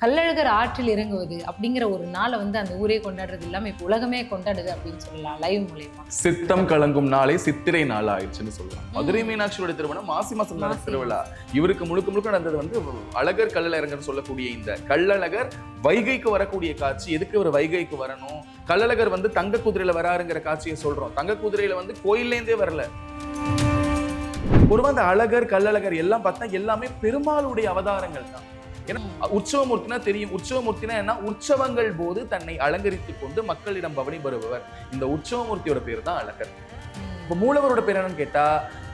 கள்ளழகர் ஆற்றில் இறங்குவது அப்படிங்கிற ஒரு நாளை வந்து அந்த ஊரே கொண்டாடுறது இல்லாம இப்போ உலகமே கொண்டாடுது அப்படின்னு சொல்லலாம் லைவ் மூலமா. சித்தம் கலங்கும் நாளே சித்திரை நாள் ஆயிடுச்சுன்னு சொல்லலாம். மதுரை மீனாட்சியோட திருமணம் மாசி மாசம் நடந்த திருவிழா. இவருக்கு முழுக்க முழுக்க நடந்தது வந்து அழகர் கள்ளழகர் சொல்லக்கூடிய இந்த கள்ளழகர் வைகைக்கு வரக்கூடிய காட்சி. எதுக்கு ஒரு வைகைக்கு வரணும்? கள்ளழகர் வந்து தங்க குதிரையில வராருங்கிற காட்சியை சொல்றோம். தங்க குதிரையில வந்து கோயிலேருந்தே வரல. ஒருவன் அந்த அழகர் கள்ளழகர் எல்லாம் பார்த்தா எல்லாமே பெருமாளுடைய அவதாரங்கள் தான். ஏன்னா உற்சவமூர்த்தினா தெரியும். உற்சவமூர்த்தினா என்ன? உற்சவங்கள் போது தன்னை அலங்கரித்துக் கொண்டு மக்களிடம் பவனி வருபவர். இந்த உற்சவமூர்த்தியோட பேர் தான் அழகர். இப்ப மூலவரோட பேர் என்னன்னு கேட்டா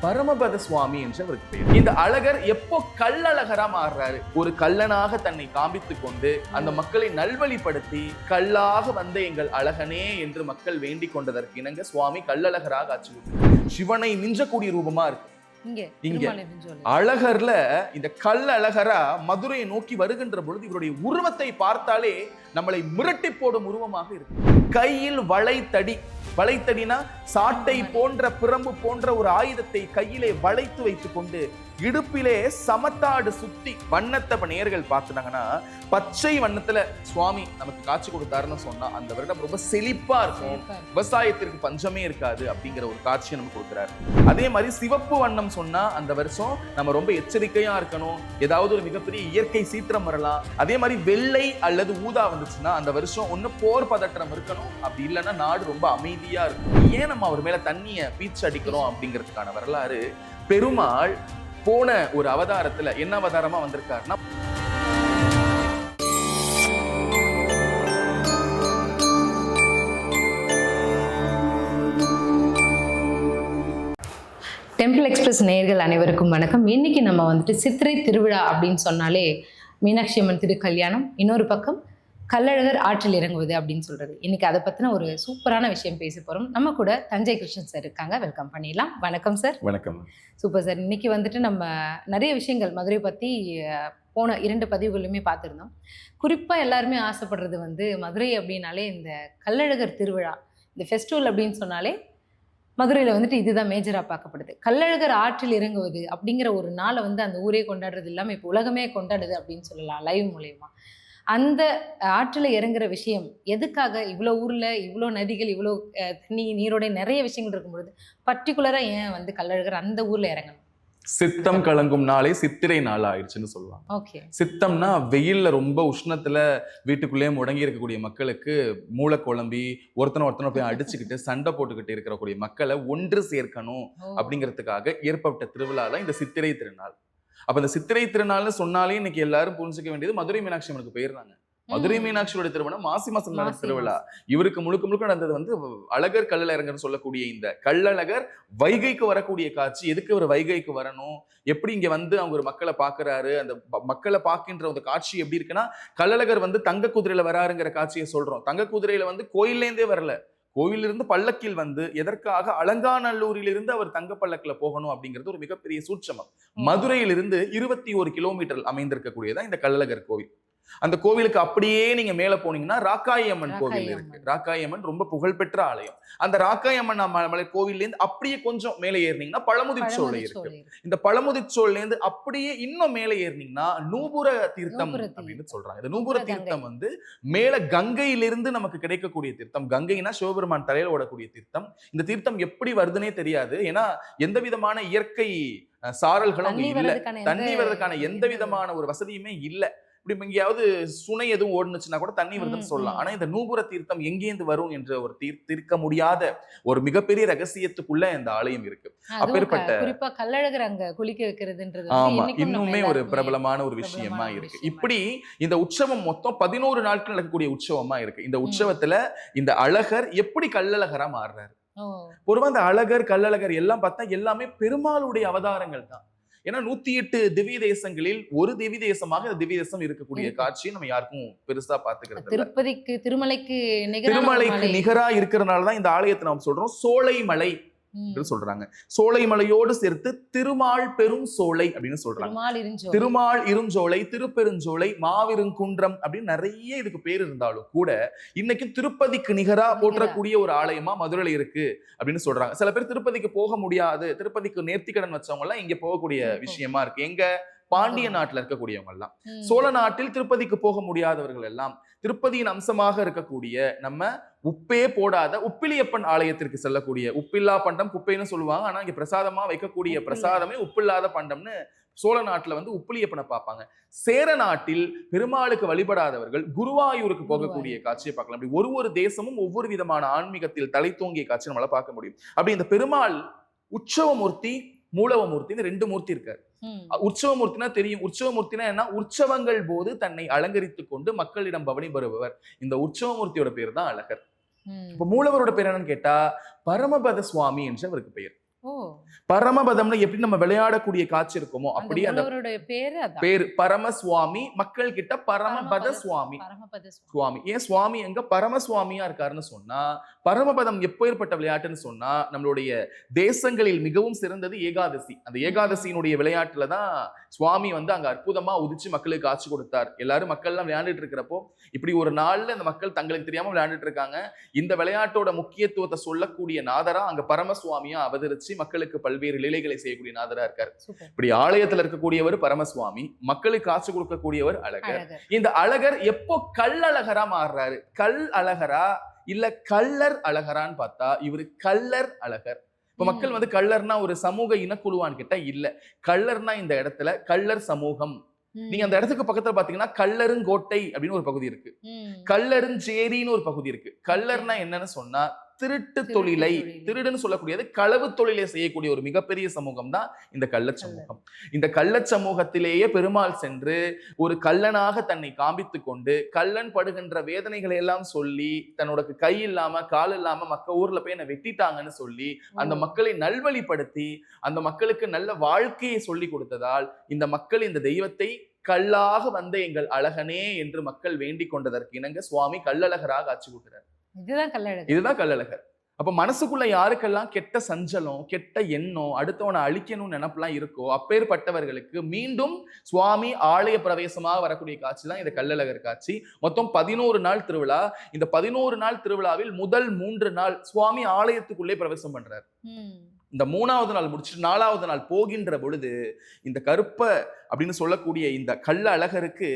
பரமபத சுவாமி என்று அவருக்கு பேர். இந்த அழகர் எப்போ கள்ளழகரா மாறுறாரு? ஒரு கள்ளனாக தன்னை காண்பித்துக் கொண்டு அந்த மக்களை நல்வழிப்படுத்தி கல்லாக வந்த எங்கள் அழகனே என்று மக்கள் வேண்டிக் கொண்டதற்கு இணங்க சுவாமி கள்ளழகராக ஆட்சி கொடுத்தார். சிவனை மிஞ்சக்கூடிய ரூபமா இருக்கு இங்க. அழகர்ல இந்த கள்ளழகரா மதுரையை நோக்கி வருகின்ற பொழுது இவருடைய உருவத்தை பார்த்தாலே நம்மளை மிரட்டி போடும் உருவமாக இருக்கு. கையில் வளைத்தடி. வளைத்தடினா சாட்டை போன்ற பிரம்பு போன்ற ஒரு ஆயுதத்தை கையிலே வளைத்து வைத்துக் கொண்டு இடுப்பிலே சமத்தாடு சுத்தி வண்ணத்தை நேயர்கள் பார்த்துட்டாங்கன்னா பச்சை வண்ணத்துல சுவாமி நமக்கு காட்சி கொடுத்தாருன்னு சொன்னா அந்த வருடம் ரொம்ப செழிப்பா இருக்கும், விவசாயத்திற்கு பஞ்சமே இருக்காது அப்படிங்கிற ஒரு காட்சியை நமக்கு கொடுக்குறாரு. அதே மாதிரி சிவப்பு வண்ணம் சொன்னா அந்த வருஷம் நம்ம ரொம்ப எச்சரிக்கையா இருக்கணும், ஏதாவது ஒரு மிகப்பெரிய இயற்கை சீற்றம் வரலாம். அதே மாதிரி வெள்ளை அல்லது ஊதா வந்துச்சுன்னா அந்த வருஷம் ஒண்ணு போர் பதற்றம் இருக்கணும், அப்படி இல்லைன்னா நாடு ரொம்ப அமைதியா இருக்கும். ஏன் நம்ம அவர் மேல தண்ணிய பீச்சு அடிக்கிறோம் அப்படிங்கிறதுக்கான வரலாறு. பெருமாள் போன ஒரு அவதாரத்துல என்ன அவதாரமா வந்திருக்காருன்னா டெம்பிள் எக்ஸ்பிரஸ் நேயர்கள் அனைவருக்கும் வணக்கம். இன்னைக்கு நம்ம வந்துட்டு சித்திரை திருவிழா அப்படின்னு சொன்னாலே மீனாட்சி அம்மன் திருக்கல்யாணம், இன்னொரு பக்கம் கள்ளழகர் ஆற்றில் இறங்குவது அப்படின்னு சொல்றது. இன்னைக்கு அதை பத்தின ஒரு சூப்பரான விஷயம் பேச போறோம். நம்ம கூட தஞ்சை கிருஷ்ணன் சார் இருக்காங்க, வெல்கம் பண்ணிடலாம். வணக்கம் சார். வணக்கம். Super sir. இன்னைக்கு வந்துட்டு நம்ம நிறைய விஷயங்கள் மதுரை பத்தி போன 2 பதிவுகளுமே பார்த்துருந்தோம். குறிப்பா எல்லாருமே ஆசைப்படுறது வந்து மதுரை அப்படின்னாலே இந்த கள்ளழகர் திருவிழா, இந்த ஃபெஸ்டிவல் அப்படின்னு சொன்னாலே மதுரையில் வந்துட்டு இதுதான் மேஜராக பார்க்கப்படுது. கள்ளழகர் ஆற்றில் இறங்குவது அப்படிங்கிற ஒரு நாளை வந்து அந்த ஊரே கொண்டாடுறது இல்லாமல் இப்போ உலகமே கொண்டாடுது அப்படின்னு சொல்லலாம் லைவ் மூலயமா. அந்த ஆற்றில் இறங்குற விஷயம் எதுக்காக? இவ்வளோ ஊரில் இவ்வளோ நதிகள், இவ்வளோ நீரோட நிறைய விஷயங்கள் இருக்கும்பொழுது பர்டிகுலராக ஏன் வந்து கள்ளழகர் அந்த ஊரில் இறங்கணும்? சித்தம் கலங்கும் நாளே சித்திரை நாள் ஆயிடுச்சுன்னு சொல்லலாம். ஓகே. சித்தம்னா வெயில்ல ரொம்ப உஷ்ணத்துல வீட்டுக்குள்ளேயே முடங்கி இருக்கக்கூடிய மக்களுக்கு மூளை குழம்பி ஒருத்தனை போய் அடிச்சுக்கிட்டு சண்டை போட்டுக்கிட்டு இருக்கக்கூடிய மக்களை ஒன்று சேர்க்கணும் அப்படிங்கிறதுக்காக ஏற்பட்ட திருவிழா தான் இந்த சித்திரை திருநாள். அப்ப இந்த சித்திரை திருநாள்னு சொன்னாலே இன்னைக்கு எல்லாரும் புரிஞ்சுக்க வேண்டியது மதுரை மீனாட்சி அம்மனுக்கு போயிடுறாங்க. மதுரை மீனாட்சியோட திருமணம் மாசி மாசம் நடந்த திருவிழா. இவருக்கு முழுக்க முழுக்க நடந்தது வந்து அழகர் கள்ளழகர் சொல்லக்கூடிய இந்த கள்ளழகர் வைகைக்கு வரக்கூடிய காட்சி. எதுக்கு ஒரு வைகைக்கு வரணும்? எப்படி இங்க வந்து அவங்க ஒரு மக்களை பாக்குறாரு, அந்த மக்களை பார்க்கின்ற ஒரு காட்சி எப்படி இருக்குன்னா கள்ளழகர் வந்து தங்க குதிரையில வராருங்கிற காட்சியை சொல்றோம். தங்க குதிரையில வந்து கோயிலேருந்தே வரல, கோயிலிருந்து பல்லக்கில் வந்து எதற்காக அலங்காநல்லூரிலிருந்து அவர் தங்க பல்லக்கில் போகணும் அப்படிங்கிறது ஒரு மிகப்பெரிய சூட்சமம். மதுரையிலிருந்து 21 கிலோமீட்டர் அமைந்திருக்கக்கூடியதான் இந்த கள்ளழகர் கோவில். அந்த கோவிலுக்கு அப்படியே நீங்க மேல போனீங்கன்னா ராக்காயி அம்மன் கோவில் இருக்கு. ராக்காயி அம்மன் ரொம்ப புகழ்பெற்ற ஆலயம். அந்த ராக்காயி அம்மன் மலை கோவில்ல இருந்து அப்படியே கொஞ்சம் மேலே ஏறினீங்கன்னா பழமுதிர்ச்சோலை இருக்கு. இந்த பழமுதிர்ச்சோலையில இருந்து அப்படியே இன்னும் மேலே ஏறினீங்கன்னா நூபுர தீர்த்தம் அப்படின்னு சொல்றாங்க. இந்த நூபுர தீர்த்தம் வந்து மேல கங்கையிலிருந்து நமக்கு கிடைக்கக்கூடிய தீர்த்தம். கங்கைனா சிவபெருமான் தலையில ஓடக்கூடிய தீர்த்தம். இந்த தீர்த்தம் எப்படி வருதுன்னே தெரியாது, ஏன்னா எந்த விதமான இயற்கை சாரல்களும் இல்ல, தண்ணி வர்றதுக்கான எந்த விதமான ஒரு வசதியுமே இல்லை. இப்படி எங்கேயாவது சுனை எதுவும் ஓடுனுச்சுன்னா கூட தண்ணி வருதுன்னு சொல்லலாம். ஆனா இந்த நூபுர தீர்த்தம் எங்கேந்து வரும் என்ற ஒரு தீர்க்க முடியாத ஒரு மிகப்பெரிய ரகசியத்துக்குள்ள இந்த ஆலயம் இருக்கு. அப்பேற்பட்ட குறிப்பா கள்ளழகர் அங்க குளிக்க வைக்கிறதுன்றது ஆமா இன்னுமே ஒரு பிரபலமான ஒரு விஷயமா இருக்கு. இப்படி இந்த உற்சவம் மொத்தம் 11 நாட்கள் நடக்கக்கூடிய உற்சவமா இருக்கு. இந்த உற்சவத்துல இந்த அழகர் எப்படி கள்ளழகரா மாறுறாரு? பொதுவா இந்த அழகர் கள்ளழகர் எல்லாம் பார்த்தா எல்லாமே பெருமாளுடைய அவதாரங்கள் தான். ஏன்னா 108 திவ்ய தேசங்களில் ஒரு திவ்ய தேசமாக இந்த திவ்ய தேசம் இருக்கக்கூடிய காட்சியை நம்ம யாருக்கும் பெருசா பாத்துக்கிறது. திருமலைக்கு நிகரா இருக்கிறதுனாலதான் இந்த ஆலயத்தை நாம் சொல்றோம் சோலைமலை சொல்றாங்க. சோலைமலையோடு சேர்த்து திருமால் பெரும் சோலை அப்படின்னு சொல்றாங்க. திருமால் இருஞ்சோலை, திருப்பெருஞ்சோலை, மாவிருங்குன்றம் அப்படின்னு நிறைய இதுக்கு பேர் இருந்தாலும் கூட இன்னைக்கு திருப்பதிக்கு நிகரா போற்றக்கூடிய ஒரு ஆலயமா மதுரையில இருக்கு அப்படின்னு சொல்றாங்க. சில பேர் திருப்பதிக்கு போக முடியாது, திருப்பதிக்கு நேர்த்திக்கடன் வச்சவங்க எல்லாம் இங்க போகக்கூடிய விஷயமா இருக்கு. எங்க பாண்டிய நாட்டுல இருக்கக்கூடியவங்க எல்லாம். சோழ நாட்டில் திருப்பதிக்கு போக முடியாதவர்கள் எல்லாம் திருப்பதியின் அம்சமாக இருக்கக்கூடிய நம்ம உப்பே போடாத உப்பிலியப்பன் ஆலயத்திற்கு செல்லக்கூடிய, உப்பில்லா பண்டம் குப்பைன்னு சொல்லுவாங்க, ஆனா இங்க பிரசாதமா வைக்கக்கூடிய பிரசாதமே உப்பில்லாத பண்டம்னு சோழ நாட்டுல வந்து உப்பிலியப்பனை பார்ப்பாங்க. சேர நாட்டில் பெருமாளுக்கு வழிபடாதவர்கள் குருவாயூருக்கு போகக்கூடிய காட்சியை பார்க்கலாம். அப்படி ஒரு தேசமும் ஒவ்வொரு விதமான ஆன்மீகத்தில் தலை தூங்கிய காட்சி நம்மளால பார்க்க முடியும். அப்படி இந்த பெருமாள் உற்சவமூர்த்தி, மூலவமூர்த்தின்னு 2 மூர்த்தி இருக்காரு. உற்சவமூர்த்தினா தெரியும். உற்சவமூர்த்தினா என்ன? உற்சவங்கள் போது தன்னை அலங்கரித்துக் கொண்டு மக்களிடம் பவனி வருபவர். இந்த உற்சவமூர்த்தியோட பேர் தான் அழகர். இப்ப மூலவரோட பேர் என்னன்னு கேட்டா பரமபத சுவாமி என்று அவருக்கு பெயர். பரமபதம்னு எப்படி நம்ம விளையாடக்கூடிய காட்சி இருக்குமோ அப்படி அந்த பேரு பரமசுவாமி, மக்கள் கிட்ட பரமபத சுவாமி. சுவாமி ஏன் சுவாமி எங்க பரமசுவாமியா இருக்காருன்னு சொன்னா, பரமபதம் எப்போ ஏற்பட்ட விளையாட்டுன்னு சொன்னா, நம்மளுடைய தேசங்களில் மிகவும் சிறந்தது ஏகாதசி. அந்த ஏகாதசியினுடைய விளையாட்டுல தான் சுவாமி வந்து அங்க அற்புதமா உதிச்சு மக்களுக்கு காட்சி கொடுத்தார். எல்லாரும் மக்கள் எல்லாம் விளையாண்டுட்டு இருக்கிறப்போ இப்படி ஒரு நாள்ல இந்த மக்கள் தங்களுக்கு தெரியாம விளையாண்டுட்டு இருக்காங்க. இந்த விளையாட்டோட முக்கியத்துவத்தை சொல்லக்கூடிய நாதரா அங்க பரமசுவாமியா அவதரிச்சு மக்களுக்கு பல்வேறு லீலைகளை செய்யக்கூடிய நாதரா இருக்காரு. இப்படி ஆலயத்துல இருக்கக்கூடியவர் பரமசுவாமி, மக்களுக்கு காட்சி கொடுக்கக்கூடியவர் அழகர். இந்த அழகர் எப்போ கல்லழகரா மாறுறாரு? கல் அழகரா இல்ல கள்ளர் அழகரான்னு பார்த்தா இவரு கள்ளர் அழகர். இப்ப மக்கள் வந்து கள்ளர்னா ஒரு சமூக இனக்குழுவான்னு கேட்டா இல்ல. கள்ளர்னா இந்த இடத்துல கள்ளர் சமூகம். நீங்க அந்த இடத்துக்கு பக்கத்துல பாத்தீங்கன்னா கள்ளருங்கோட்டை அப்படின்னு ஒரு பகுதி இருக்கு, கள்ளருஞ்சேரின்னு ஒரு பகுதி இருக்கு. கள்ளர்னா என்னன்னு சொன்னா திருட்டு தொழிலை, திருடுன்னு சொல்லக்கூடியது களவு தொழிலை செய்யக்கூடிய ஒரு மிகப்பெரிய சமூகம் தான் இந்த கள்ள சமூகம். இந்த கள்ள சமூகத்திலேயே பெருமாள் சென்று ஒரு கள்ளனாக தன்னை காண்பித்துக் கொண்டு கள்ளன் படுகின்ற வேதனைகளை எல்லாம் சொல்லி, தன்னோட கை இல்லாம கால் இல்லாம மக்க ஊர்ல போய் என்ன வெட்டிட்டாங்கன்னு சொல்லி அந்த மக்களை நல்வழிப்படுத்தி அந்த மக்களுக்கு நல்ல வாழ்க்கையை சொல்லி கொடுத்ததால் இந்த மக்கள் இந்த தெய்வத்தை கல்லாக வந்த எங்கள் அழகனே என்று மக்கள் வேண்டிக் கொண்டதற்கு இணங்க சுவாமி கள்ளழகராக ஆட்சி கொடுக்கிறார். இதுதான் கள்ளழகர். அப்ப மனசுக்குள்ள யாருக்கெல்லாம் கெட்ட சஞ்சலம், கெட்ட எண்ணம், அடுத்தவனை அழிக்கணும்னு நினைப்பெல்லாம் இருக்கோ அப்பேற்பட்டவர்களுக்கு மீண்டும் சுவாமி ஆலய பிரவேசமாக வரக்கூடிய காட்சி தான் இந்த கள்ளழகர் காட்சி. மொத்தம் 11 நாள் திருவிழா. இந்த 11 நாள் திருவிழாவில் முதல் 3 நாள் சுவாமி ஆலயத்துக்குள்ளே பிரவேசம் பண்றார். இந்த 3வது நாள் முடிச்சுட்டு 4வது நாள் போகின்ற பொழுது இந்த கருப்ப அப்படின்னு சொல்லக்கூடிய இந்த கள்ள அழகருக்கு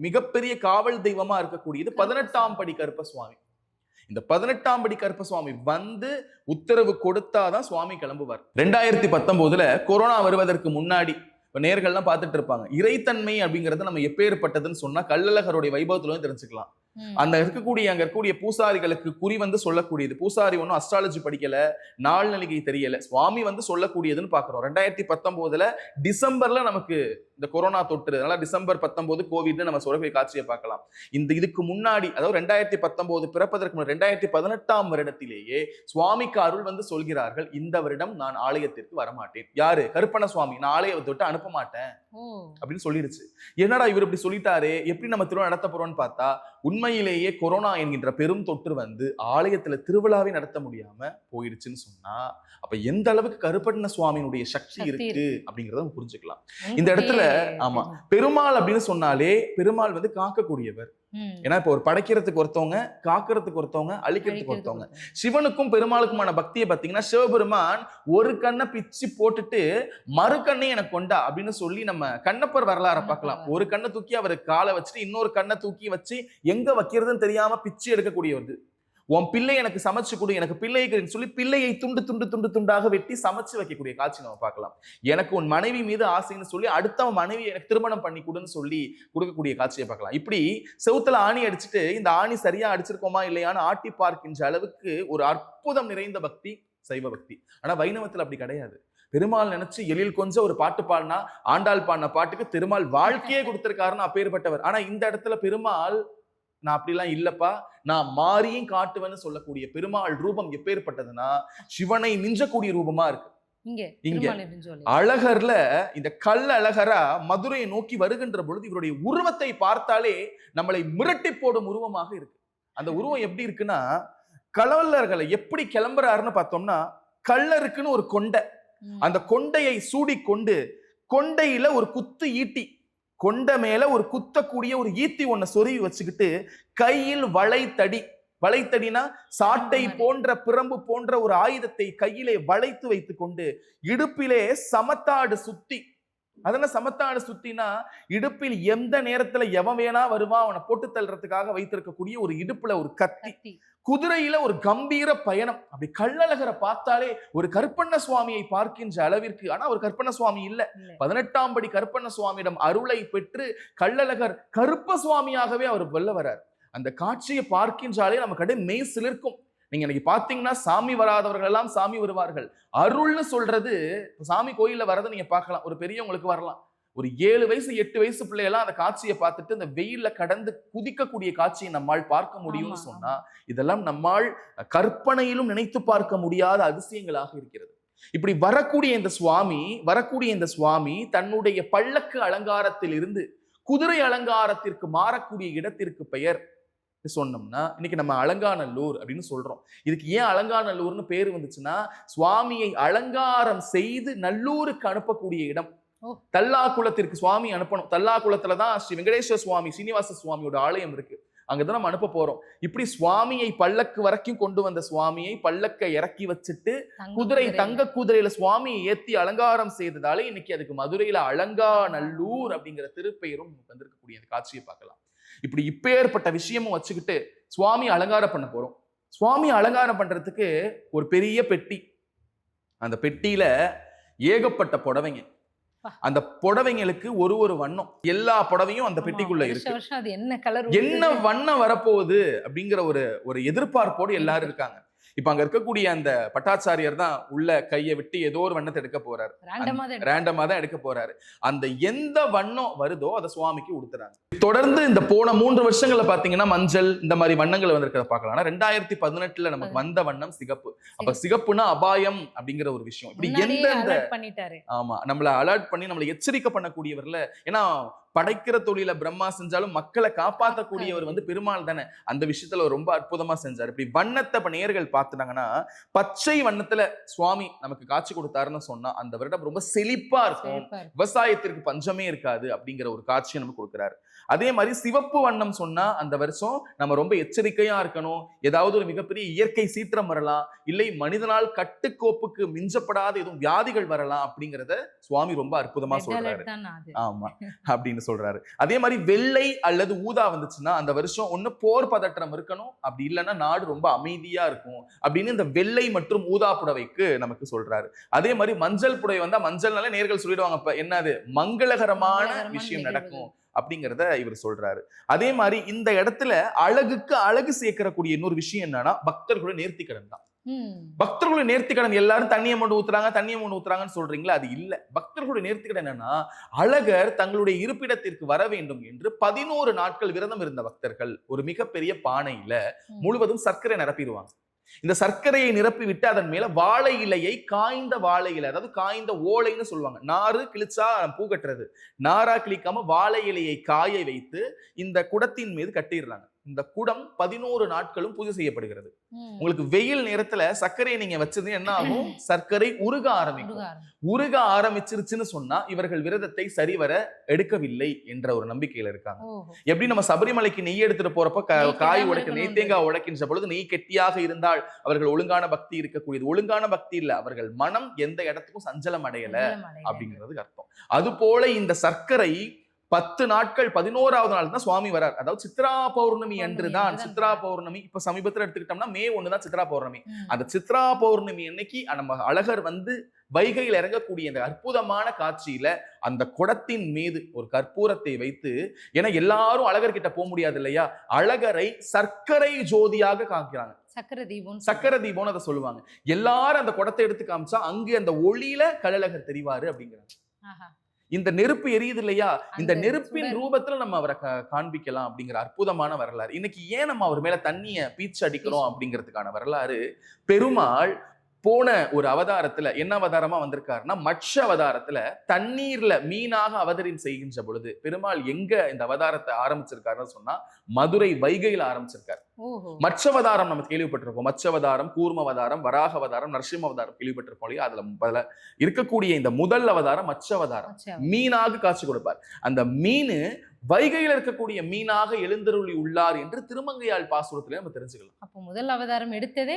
மிகப்பெரிய காவல் தெய்வமா இருக்கக்கூடியது 18ஆம் படி கருப்ப சுவாமி. இந்த 18ஆம் படி கருப்ப சுவாமி வந்து உத்தரவு கொடுத்தாதான் சுவாமி கிளம்புவார். 2019 கொரோனா வருவதற்கு முன்னாடி இப்ப நேர்கள்லாம் பார்த்துட்டு இருப்பாங்க. இறைத்தன்மை அப்படிங்கிறது நம்ம எப்பேற்பட்டதுன்னு சொன்னா கள்ளழகருடைய வைபவத்துல தெரிஞ்சுக்கலாம். அங்க இருக்கக்கூடிய பூசாரிகளுக்கு குறி வந்து சொல்லக்கூடியது. பூசாரி ஒன்னும் அஸ்ட்ராலஜி படிக்கல, நாள்நலிகை தெரியல, சுவாமி வந்து சொல்லக்கூடியதுன்னு பாக்குறோம். 2019 டிசம்பர்ல நமக்கு இந்த கொரோனா தொற்று, அதனால டிசம்பர் 19 கோவிட் நம்ம சொல்லக்கூடிய காட்சியை பார்க்கலாம். இதுக்கு முன்னாடி, அதாவது 2019 பிறப்பதற்கு 2018ஆம் வருடத்திலேயே சுவாமிக்கு அருள் வந்து சொல்கிறார்கள், இந்த வருடம் நான் ஆலயத்திற்கு வரமாட்டேன். யாரு? கருப்பண சுவாமி. நான் ஆலயத்தை விட்டு அனுப்ப மாட்டேன் அப்படின்னு சொல்லிடுச்சு. என்னடா இவர் இப்படி சொல்லிட்டாரு, எப்படி நம்ம திருவிழா நடத்த போறோம்னு பார்த்தா உண்மையிலேயே கொரோனா என்கின்ற பெரும் தொற்று வந்து ஆலயத்துல திருவிழாவை நடத்த முடியாம போயிடுச்சுன்னு சொன்னா அப்ப எந்த அளவுக்கு கருப்பண்ண சுவாமியினுடைய சக்தி இருக்கு அப்படிங்கறத புரிஞ்சுக்கலாம். இந்த இடத்துல ஆமா, பெருமாள் அப்படின்னு சொன்னாலே பெருமாள் வந்து காக்கக்கூடியவர். ஏன்னா இப்ப ஒரு படைக்கிறதுக்கு ஒருத்தவங்க, காக்கிறதுக்கு ஒருத்தவங்க, அழிக்கிறதுக்கு ஒருத்தவங்க. சிவனுக்கும் பெருமாளுக்குமான பக்தியை பாத்தீங்கன்னா சிவபெருமான் ஒரு கண்ணை பிச்சு போட்டுட்டு மறு கண்ணை எனக்கு கொண்டா அப்படின்னு சொல்லி நம்ம கண்ணப்பர் வரலாற பார்க்கலாம். ஒரு கண்ணை தூக்கி அவருக்கு காலை வச்சுட்டு இன்னொரு கண்ணை தூக்கி வச்சு எங்க வைக்கிறதுன்னு தெரியாம பிச்சு எடுக்கக்கூடியது. உன் பிள்ளை எனக்கு சமைச்சு கொடு, எனக்கு பிள்ளைக்கு சொல்லி பிள்ளையை துண்டு துண்டு துண்டு துண்டாக வெட்டி சமைச்சு வைக்கக்கூடிய காட்சி நம்ம பார்க்கலாம். எனக்கு உன் மனைவி மீது ஆசைன்னு சொல்லி அடுத்த மனைவி எனக்கு திருமணம் பண்ணி கொடுன்னு சொல்லி கொடுக்கக்கூடிய காட்சியை பார்க்கலாம். இப்படி செவுத்துல ஆணி அடிச்சுட்டு இந்த ஆணி சரியா அடிச்சிருக்கோமா இல்லையான்னு ஆட்டி பார்க்கின்ற அளவுக்கு ஒரு அற்புதம் நிறைந்த பக்தி சைவ பக்தி. ஆனா வைணவத்துல அப்படி கிடையாது. பெருமாள் நினைச்சு எழில் கொஞ்சம் ஒரு பாட்டு பாடினா ஆண்டாள் பாடின பாட்டுக்கு திருமால் வாழ்க்கையே கொடுத்திருக்காருன்னு அப்பேற்பட்டவர். ஆனா இந்த இடத்துல பெருமாள் நான் அப்படிலாம் இல்லப்பா, நான் மாறியும் காட்டுவேன்னு சொல்லக்கூடிய பெருமாள் ரூபம் எப்பேற்பட்டதுன்னா சிவனை மிஞ்சக்கூடிய ரூபமா இருக்கு. இங்க அழகர்ல இந்த கல் அழகரா மதுரையை நோக்கி வருகின்ற பொழுது இவருடைய உருவத்தை பார்த்தாலே நம்மளை மிரட்டி போடும் உருவமாக இருக்கு. அந்த உருவம் எப்படி இருக்குன்னா, கலவல்லர்களை எப்படி கிளம்புறாருன்னு பார்த்தோம்னா, கள்ளருக்குன்னு ஒரு கொண்டை, அந்த கொண்டையை சூடிக்கொண்டு கொண்டையில ஒரு குத்து ஈட்டி, கொண்ட மேல ஒரு குத்தக்கூடிய ஒரு ஈத்தி ஒன்ன சொருவி வச்சுக்கிட்டு கையில் வளைத்தடி, வளைத்தடினா சாட்டை போன்ற பிரம்பு போன்ற ஒரு ஆயுதத்தை கையிலே வளைத்து வைத்துக் கொண்டு இடுப்பிலே சமத்தாடு சுத்தி அதென்ன சமத்தாடு சுத்தினா இடுப்பில் எந்த நேரத்துல எவன் வேணா வருவான் அவனை போட்டு தள்ளுறதுக்காக வைத்திருக்கக்கூடிய ஒரு இடுப்புல ஒரு கத்தி, குதிரையில ஒரு கம்பீர பயணம். அப்படி கள்ளழகரை பார்த்தாலே ஒரு கருப்பண்ண சுவாமியை பார்க்கின்ற அளவிற்கு, ஆனா ஒரு கருப்பண்ண சுவாமி இல்ல, 18ஆம் படி கருப்பண்ண சுவாமியிடம் அருளை பெற்று கள்ளழகர் கருப்ப சுவாமியாகவே அவர் வெல்ல வர்றார். அந்த காட்சியை பார்க்கின்றாலே நமக்கு அப்படியே மெய் சிலிர்க்கும். நீங்க இன்னைக்கு பாத்தீங்கன்னா சாமி வராதவர்கள் எல்லாம் சாமி வருவார்கள். அருள்னு சொல்றது சாமி கோயில்ல வரதை நீங்க பார்க்கலாம், ஒரு பெரியவங்களுக்கு வரலாம். ஒரு 7 வயசு 8 வயசு பிள்ளையெல்லாம் அந்த காட்சியை பார்த்துட்டு இந்த வெயில்ல கடந்து குதிக்கக்கூடிய காட்சியை நம்மால் பார்க்க முடியும்னு சொன்னா, இதெல்லாம் நம்மால் கற்பனையிலும் நினைத்து பார்க்க முடியாத அதிசயங்களாக இருக்கிறது. இப்படி வரக்கூடிய இந்த சுவாமி தன்னுடைய பல்லக்கு அலங்காரத்தில் இருந்து குதிரை அலங்காரத்திற்கு மாறக்கூடிய இடத்திற்கு பெயர் சொன்னோம்னா, இன்னைக்கு நம்ம அலங்காநல்லூர் அப்படின்னு சொல்றோம். இதுக்கு ஏன் அலங்காநல்லூர்னு பேர் வந்துச்சுன்னா, சுவாமியை அலங்காரம் செய்து நல்லூருக்கு அனுப்பக்கூடிய இடம். தல்லாக்குளத்திற்கு சுவாமி அனுப்பணும். தல்லாக்குளத்துலதான் ஸ்ரீ வெங்கடேஸ்வர சுவாமி சீனிவாச சுவாமியோட ஆலயம் இருக்கு. அங்கதான் நம்ம அனுப்ப போறோம். இப்படி சுவாமியை பல்லக்கு வரைக்கும் கொண்டு வந்த சுவாமியை பல்லக்கை இறக்கி வச்சுட்டு தங்க குதிரையில சுவாமியை ஏத்தி அலங்காரம் செய்ததாலே இன்னைக்கு அதுக்கு மதுரையில அலங்காநல்லூர் அப்படிங்கிற திருப்பெயரும் வந்திருக்கக்கூடிய அந்த காட்சியை பார்க்கலாம். இப்படி இப்பேற்பட்ட விஷயமும் வச்சுக்கிட்டு சுவாமி அலங்காரம் பண்ண போறோம். சுவாமி அலங்காரம் பண்றதுக்கு ஒரு பெரிய பெட்டி, அந்த பெட்டியில ஏகப்பட்ட புடவைங்க. அந்த புடவைங்களுக்கு ஒரு வண்ணம், எல்லா புடவையும் அந்த பெட்டிக்குள்ள இருக்கு. என்ன வண்ணம் வரப்போகுது அப்படிங்கிற ஒரு எதிர்பார்ப்போடு எல்லாரும் இருக்காங்க. இப்ப அங்க இருக்கக்கூடிய அந்த பட்டாச்சாரியர் தான் உள்ள கையை விட்டு ஏதோ ஒரு வண்ணத்தை எடுக்க போறாரு, ரேண்டமா தான் எடுக்க போறாரு. அந்த எந்த வண்ணம் வருதோ அதை சுவாமிக்கு உடுத்துறாங்க. தொடர்ந்து இந்த போன 3 வருஷங்கள்ல பாத்தீங்கன்னா மஞ்சள் இந்த மாதிரி வண்ணங்கள் வந்திருக்கிறத பார்க்கலாம். ஆனா 2018 நமக்கு வந்த வண்ணம் சிகப்பு. அப்ப சிகப்புனா அபாயம் அப்படிங்கிற ஒரு விஷயம். இப்படி ஆமா, நம்மள அலர்ட் பண்ணி நம்மளை எச்சரிக்கை பண்ணக்கூடியவர்ல. ஏன்னா படைக்கிற தொழில பிரம்மா செஞ்சாலும் மக்களை காப்பாற்றக்கூடியவர் பெருமாள் தானே. அந்த விஷயத்துல ரொம்ப அற்புதமா செஞ்சார். இப்படி வண்ணத்தை இப்ப நேயர்கள் பார்த்துட்டாங்கன்னா, பச்சை வண்ணத்துல சுவாமி நமக்கு காட்சி கொடுத்தாருன்னு சொன்னா அந்த வருடம் ரொம்ப செழிப்பா இருக்கும், விவசாயத்திற்கு பஞ்சமே இருக்காது அப்படிங்கிற ஒரு காட்சியை நமக்கு கொடுக்கிறாரு. அதே மாதிரி சிவப்பு வண்ணம் சொன்னா அந்த வருஷம் நம்ம ரொம்ப எச்சரிக்கையா இருக்கணும். ஏதாவது ஒரு மிகப்பெரிய இயற்கை சீற்றம் வரலாம், இல்லை மனிதனால் கட்டுக்கோப்புக்கு மிஞ்சப்படாத எதுவும் வியாதிகள் வரலாம் அப்படிங்கிறத சுவாமி ரொம்ப அற்புதமா சொல்றாரு. ஆமா அப்படின்னு சொல்றாரு. அதே மாதிரி வெள்ளை அல்லது ஊதா வந்துச்சுன்னா அந்த வருஷம் ஒண்ணு போர் பதற்றம் இருக்கணும், அப்படி இல்லைன்னா நாடு ரொம்ப அமைதியா இருக்கும் அப்படின்னு இந்த வெள்ளை மற்றும் ஊதா புடவைக்கு நமக்கு சொல்றாரு. அதே மாதிரி மஞ்சள் புடவை வந்தா மஞ்சள்னால நேர்கள் சொல்லிடுவாங்க என்னது மங்களகரமான விஷயம் நடக்கும் அப்படிங்கிறத இவர் சொல்றாரு. அதே மாதிரி இந்த இடத்துல அழகுக்கு அழகு சேர்க்கக்கூடிய இன்னொரு விஷயம் என்னன்னா பக்தர்களுடைய நேர்த்திக்கடன் தான். பக்தர்களுடைய நேர்த்திக்கடன் எல்லாரும் தண்ணியை மட்டும் ஊத்துறாங்கன்னு சொல்றீங்களா? அது இல்ல. பக்தர்களுடைய நேர்த்திக்கடன் என்னன்னா, அழகர் தங்களுடைய இருப்பிடத்திற்கு வர வேண்டும் என்று 11 நாட்கள் விரதம் இருந்த பக்தர்கள் ஒரு மிகப்பெரிய பானையில முழுவதும் சர்க்கரை நிரப்பிடுவாங்க. இந்த சர்க்கரையை நிரப்பி விட்டு அதன் மேல வாழை இலையை, காய்ந்த வாழை இலை, அதாவது காய்ந்த ஓலைன்னு சொல்லுவாங்க. நாறு கிழிச்சா பூ கட்டுறது, நாரா கிழிக்காம வாழை இலையை காய வைத்து இந்த குடத்தின் மீது கட்டிடுறாங்க. இந்த குடம் 11 நாட்களும் பூஜை செய்யப்படுகிறது. உங்களுக்கு வெயில் நேரத்துல சர்க்கரையை நீங்க வச்சது என்ன ஆகும்? சர்க்கரை உருக ஆரம்பிச்சிருச்சுன்னு சொன்னா இவர்கள் விரதத்தை சரிவர எடுக்கவில்லை என்ற ஒரு நம்பிக்கையில இருக்காங்க. எப்படி நம்ம சபரிமலைக்கு நெய் எடுத்துட்டு போறப்ப காய் உடைக்க நெய் தேங்காய் உடைக்கின்ற பொழுது நெய் கெட்டியாக இருந்தால் அவர்கள் ஒழுங்கான பக்தி இருக்கக்கூடியது. ஒழுங்கான பக்தி இல்ல, அவர்கள் மனம் எந்த இடத்துக்கும் சஞ்சலம் அடையல அப்படிங்கிறது அர்த்தம். அது போல இந்த சர்க்கரை 10 நாட்கள் 11ஆவது நாள் தான் சுவாமி வரார். அதாவது சித்ரா பௌர்ணமி அன்று தான். சித்ரா பௌர்ணமி இப்ப சமீபத்தில் எடுத்துக்கிட்டோம்னா மே 1 தான் சித்ரா பௌர்ணமி. அந்த சித்ரா பௌர்ணமி அன்னைக்கு நம்ம அழகர் வைகையில் இறங்கக்கூடிய இந்த அற்புதமான காட்சியில அந்த குடத்தின் மீது ஒரு கற்பூரத்தை வைத்து, ஏன்னா எல்லாரும் அழகர் கிட்ட போக முடியாது இல்லையா, அழகரை சர்க்கரை ஜோதியாக காமிக்கிறாங்க. சக்கர தீபம்னு அதை சொல்லுவாங்க. எல்லாரும் அந்த குடத்தை எடுத்து காமிச்சா அங்கு அந்த ஒளியில கள்ளழகர் தெரிவாரு அப்படிங்கிறாங்க. இந்த நெருப்பு எரியுது இல்லையா, இந்த நெருப்பின் ரூபத்துல நம்ம அவரை காண்பிக்கலாம் அப்படிங்கிற அற்புதமான வரலாறு. இன்னைக்கு ஏன் நம்ம அவர் மேல தண்ணிய பீச்சு அடிக்கிறோம் அப்படிங்கிறதுக்கான வரலாறு, பெருமாள் போன ஒரு அவதாரத்துல என்ன அவதாரமா வந்திருக்காருன்னா, மட்ச அவதாரத்துல தண்ணீர்ல மீனாக அவதரின் செய்கின்ற பொழுது பெருமாள் எங்க இந்த அவதாரத்தை ஆரம்பிச்சிருக்காருன்னு சொன்னா மதுரை வைகையில் ஆரம்பிச்சிருக்காரு. மட்சவதாரம் நம்ம கேள்விப்பட்டிருப்போம். மட்சவதாரம், கூர்மவதாரம், வராக அவதாரம், நரசிம்ம அவதாரம் கேள்விப்பட்டிருப்போம் இல்லையா. அதுல இருக்கக்கூடிய இந்த முதல் அவதாரம் மட்சவதாரம். மீனாக காட்சி கொடுப்பார். அந்த மீன் வைகையில் இருக்கக்கூடிய மீனாக எழுந்தருளி உள்ளார் என்று திருமங்கையாள் பாசுரத்திலே நம்ம தெரிஞ்சுக்கலாம். அப்போ முதல் அவதாரம் எடுத்ததே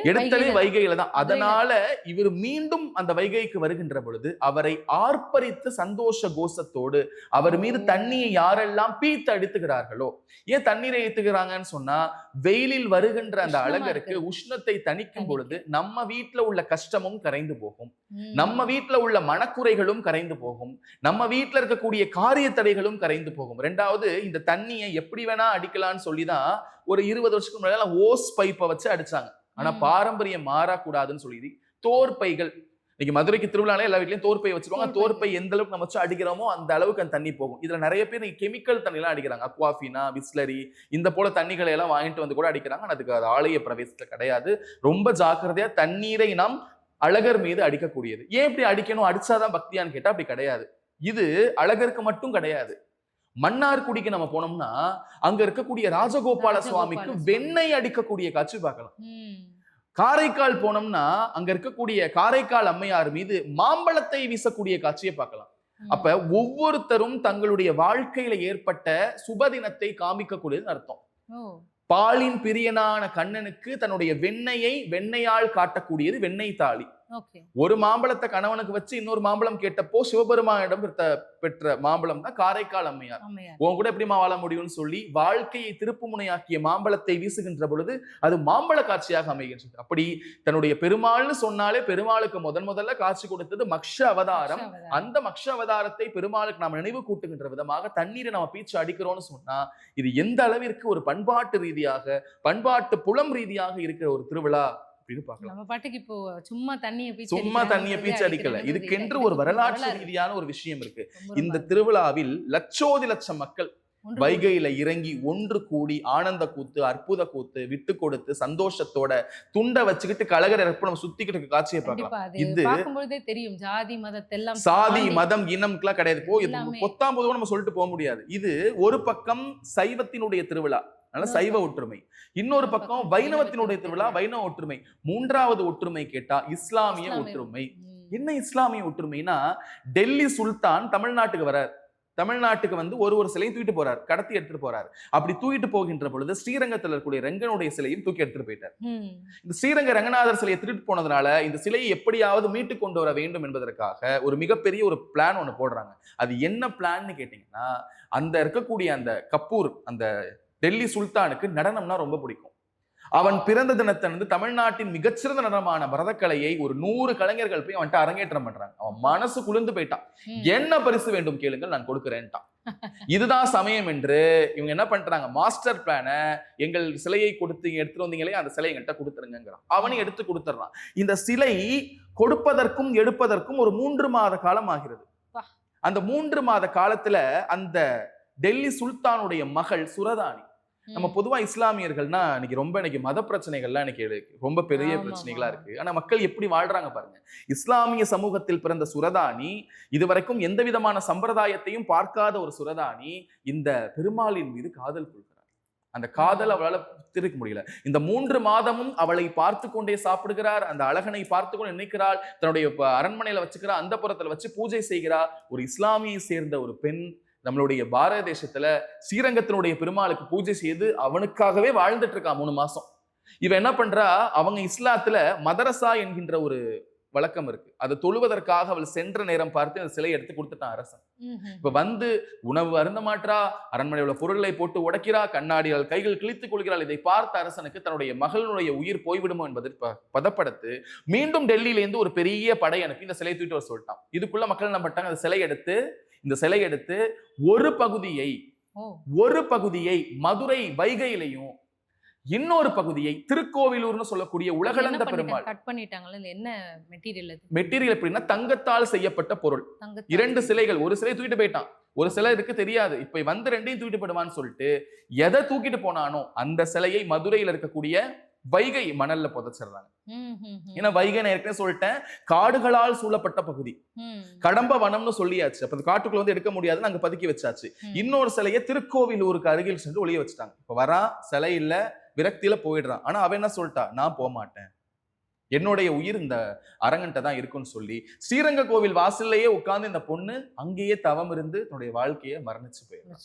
வைகையில தான். அதனால இவர் மீண்டும் அந்த வைகைக்கு வருகின்ற பொழுது அவரை ஆர்ப்பரித்து சந்தோஷ கோஷத்தோடு அவர் மீது தண்ணியை யாரெல்லாம் பீத்து அடித்துகிறார்களோ, ஏன் தண்ணீரை ஏத்துகிறாங்கன்னு சொன்னா, வெயிலில் வருகின்ற அந்த அழகருக்கு உஷ்ணத்தை தணிக்கும் பொழுது நம்ம வீட்டுல உள்ள கஷ்டமும் கரைந்து போகும், நம்ம வீட்டுல உள்ள மனக்குறைகளும் கரைந்து போகும், நம்ம வீட்டுல இருக்கக்கூடிய காரிய தடைகளும் கரைந்து போகும். ரெண்டாவது, இந்த தண்ணியை எப்படி வேணா அடிக்கலாம்னு சொல்லிதான் ஒரு 20 வருஷத்துக்கு முன்னாடி ஓஸ் பைப்பை வச்சு அடிச்சாங்க. ஆனா பாரம்பரியம் மாறக்கூடாதுன்னு சொல்லி தோற்பைகள், இன்னைக்கு மதுரைக்கு திருவிழாலே எல்லா வீட்லயும் தோற்பை வச்சிருவாங்க. தோற்பை எந்த அளவுக்கு நம்ம வச்சு அடிக்கிறோமோ அந்த அளவுக்கு அந்த தண்ணி போகும். இதுல நிறைய பேர் கெமிக்கல் தண்ணி எல்லாம் அடிக்கிறாங்க. அக்வாஃபினா, பிஸ்லரி, இந்த போல தண்ணிகளை எல்லாம் வாங்கிட்டு வந்து கூட அடிக்கிறாங்க. அதுக்கு அது ஆலய பிரவேசத்துல கிடையாது. ரொம்ப ஜாக்கிரதையா தண்ணீரை நாம் அழகர் மீது அடிக்கக்கூடியது. ஏன் இப்படி அடிக்கணும், அடிச்சாதான் பக்தியான்னு கேட்டா அப்படி கிடையாது. இது அழகருக்கு மட்டும் கிடையாது. மன்னார்குடிக்கு நம்ம போனோம்னா அங்க இருக்கக்கூடிய ராஜகோபால சுவாமிக்கு வெண்ணெய் அடிக்கக்கூடிய காட்சி பார்க்கலாம். காரைக்கால் போனோம்னா அங்க இருக்கக்கூடிய காரைக்கால் அம்மையார் மீது மாம்பழத்தை வீசக்கூடிய காட்சியை பார்க்கலாம். அப்ப ஒவ்வொருத்தரும் தங்களுடைய வாழ்க்கையில ஏற்பட்ட சுபதினத்தை காமிக்கக்கூடியதுன்னு அர்த்தம். பாலின் பிரியனான கண்ணனுக்கு தன்னுடைய வெண்ணையால் காட்டக்கூடியது வெண்ணெய் தாலி. ஒரு மாம்பழத்தை கணவனுக்கு வச்சு இன்னொரு மாம்பழம் கேட்டப்போ சிவபெருமானிடம் பெற்ற மாம்பழம் தான் காரைக்கால் அம்மையார். உன் கூட எப்படிமா வாழ முடியும்னு சொல்லி வாழ்க்கையை திருப்பு முனையாக்கிய மாம்பழத்தை வீசுகின்ற பொழுது அது மாம்பழ காட்சியாக அமைகின்றது. அப்படி தன்னுடைய பெருமாள்னு சொன்னாலே பெருமாளுக்கு முதல்ல காட்சி கொடுத்தது மக்ஷ அவதாரம். அந்த மக்ஷ அவதாரத்தை பெருமாளுக்கு நாம் நினைவு கூட்டுகின்ற விதமாக தண்ணீரை நம்ம பீச்சு அடிக்கிறோம்னு சொன்னா இது எந்த அளவிற்கு ஒரு பண்பாட்டு ரீதியாக, பண்பாட்டு புலம் ரீதியாக இருக்கிற ஒரு திருவிழா. நம்ம பாட்டுக்கு இப்போ சும்மா தண்ணியை பீச்சு அடிக்கல. இதுக்கென்று ஒரு வரலாற்று ரீதியான ஒரு விஷயம் இருக்கு. இந்த திருவிழாவில் லட்சோதி லட்சம் மக்கள் வைகையில இறங்கி ஒன்று கூடி ஆனந்த கூத்து, அற்புத கூத்து, விட்டு கொடுத்து சந்தோஷத்தோட துண்டை வச்சுக்கிட்டு கழகர் நம்ம சுத்திக்கிட்டு காட்சியை பார்க்கலாம். இது தெரியும், சாதி மதம் இனம்லாம் கிடையாது. பொத்தாம் பொதுவா நம்ம சொல்லிட்டு போக முடியாது. இது ஒரு பக்கம் சைவத்தினுடைய திருவிழா, சைவ ஒற்றுமை, இன்னொரு பக்கம் வைணவத்தினுடைய திருவிழா, வைணவ ஒற்றுமை. மூன்றாவது ஒற்றுமை கேட்டா இஸ்லாமிய ஒற்றுமை. என்ன இஸ்லாமிய ஒற்றுமைனா, டெல்லி சுல்தான் தமிழ்நாட்டுக்கு வரார். தமிழ்நாட்டுக்கு வந்து ஒரு சிலையும் தூக்கிட்டு போறார், கடத்தி எடுத்துட்டு போறார். அப்படி தூக்கிட்டு போகின்ற பொழுது ஸ்ரீரங்கத்தில் இருக்கக்கூடிய ரங்கனுடைய சிலையும் தூக்கி எடுத்துட்டு போயிட்டார். இந்த ஸ்ரீரங்க ரங்கநாதர் சிலையை திருட்டு போனதுனால இந்த சிலையை எப்படியாவது மீட்டு கொண்டு வர வேண்டும் என்பதற்காக ஒரு மிகப்பெரிய ஒரு பிளான் ஒண்ணு போடுறாங்க. அது என்ன பிளான்னு கேட்டீங்கன்னா, அந்த இருக்கக்கூடிய அந்த கப்பூர், அந்த டெல்லி சுல்தானுக்கு நடனம்னா ரொம்ப பிடிக்கும். அவன் பிறந்த தினத்தன்று தமிழ்நாட்டின் மிகச்சிறந்த நடனமான பரதக்கலையை ஒரு 100 கலைஞர்கள் போய் அவன்கிட்ட அரங்கேற்றம் பண்றாங்க. அவன் மனசு குளிர்ந்து போயிட்டான். என்ன பரிசு வேண்டும் கேளுங்கள், நான் கொடுக்கிறேன்ட்டான். இதுதான் சமயம் என்று இவங்க என்ன பண்றாங்க, மாஸ்டர் பிளான எங்கள் சிலையை கொடுத்து எடுத்துட்டு வந்தீங்களே அந்த சிலை எங்கள்கிட்ட கொடுத்துருங்கிறான். அவனையும் எடுத்து கொடுத்துறான். இந்த சிலை கொடுப்பதற்கும் எடுப்பதற்கும் ஒரு 3 மாத காலம் ஆகிறது. அந்த 3 மாத காலத்துல அந்த டெல்லி சுல்தானுடைய மகள் சுரதானி, நம்ம பொதுவா இஸ்லாமியர்கள்னா இன்னைக்கு மத பிரச்சனைகள்லாம் இன்னைக்கு ரொம்ப பெரிய பிரச்சனைகளா இருக்கு. ஆனா மக்கள் எப்படி வாழ்றாங்க பாருங்க. இஸ்லாமிய சமூகத்தில் பிறந்த சுரதானி, இதுவரைக்கும் எந்த விதமான சம்பிரதாயத்தையும் பார்க்காத ஒரு சுரதானி இந்த பெருமாளின் மீது காதல் கொள்கிறார். அந்த காதல் அவளால் திருக்க முடியல. இந்த 3 மாதமும் அவளை பார்த்து கொண்டே சாப்பிடுகிறார். அந்த அழகனை பார்த்து கொண்டு நினைக்கிறாள். தன்னுடைய அரண்மனையில வச்சுக்கிறார், அந்த புறத்துல வச்சு பூஜை செய்கிறார். ஒரு இஸ்லாமியை சேர்ந்த ஒரு பெண் நம்மளுடைய பாரத தேசத்துல ஸ்ரீரங்கத்தினுடைய பெருமாளுக்கு பூஜை செய்து அவனுக்காகவே வாழ்ந்துட்டு இருக்கா 3 மாசம். இவ என்ன பண்றா, அவங்க இஸ்லாத்துல மதரசா என்கின்ற ஒரு வழக்கம் இருக்கு. அதை தொழுவதற்காக அவள் சென்ற நேரம் பார்த்து அந்த சிலையை எடுத்து கொடுத்துட்டான் அரசன். இப்ப வந்து உணவு அருந்த மாற்றா, அரண்மனை உள்ள பொருளை போட்டு உடைக்கிறா, கண்ணாடியால் கைகள் கிழித்துக் கொள்கிறாள். இதை பார்த்த அரசனுக்கு தன்னுடைய மகளுடைய உயிர் போய்விடுமோ என்பதை பதப்படுத்து மீண்டும் டெல்லியிலேருந்து ஒரு பெரிய படை அனுப்பி இந்த சிலையை தூக்கிட்டு வர சொல்லிட்டான். இதுக்குள்ள மக்கள் என்ன பண்ணிட்டாங்க, இந்த சிலை எடுத்து ஒரு பகுதியை மதுரை வைகையிலையும் இன்னொரு பகுதியை திருக்கோவிலூர்னு சொல்லக்கூடிய உலகளந்த பெருமாள் கட் பண்ணிட்டாங்கல. என்ன மெட்டீரியல்? மெட்டீரியல் எப்படின்னா தங்கத்தால் செய்யப்பட்ட பொருள். 2 சிலைகள், ஒரு சிலை தூக்கிட்டு போயிட்டான், ஒரு சிலை இருக்கு தெரியாது. இப்ப வந்து 2ஐயும் தூக்கிட்டு போயிடுவான்னு சொல்லிட்டு எதை தூக்கிட்டு போனானோ அந்த சிலையை மதுரையில் இருக்கக்கூடிய வைகை மணல்ல புதைச்சிடுறாங்க. ஏன்னா வைகை நான் ஏற்கனவே சொல்லிட்டேன், காடுகளால் சூழப்பட்ட பகுதி. கடம்ப வனம்னு சொல்லியாச்சு. அப்ப காட்டுக்குள்ள வந்து எடுக்க முடியாதுன்னு அங்க பதுக்கி வச்சாச்சு. இன்னொரு சிலையை திருக்கோவிலூருக்கு அருகில் சென்று ஒளிய வச்சுட்டாங்க. இப்ப வரா, சிலை இல்ல, விரக்தியில போயிடுறான். ஆனா அவன் என்ன சொல்லிட்டா, நான் போக மாட்டேன், என்னுடைய உயிர் இந்த அரங்கன்ட்ட தான் இருக்குன்னு சொல்லி ஸ்ரீரங்க கோவில் வாசல்லையே உட்கார்ந்து இந்த பொண்ணு அங்கேயே தவம் இருந்து தன்னுடைய வாழ்க்கையை மரணிச்சு போயிடுறான்.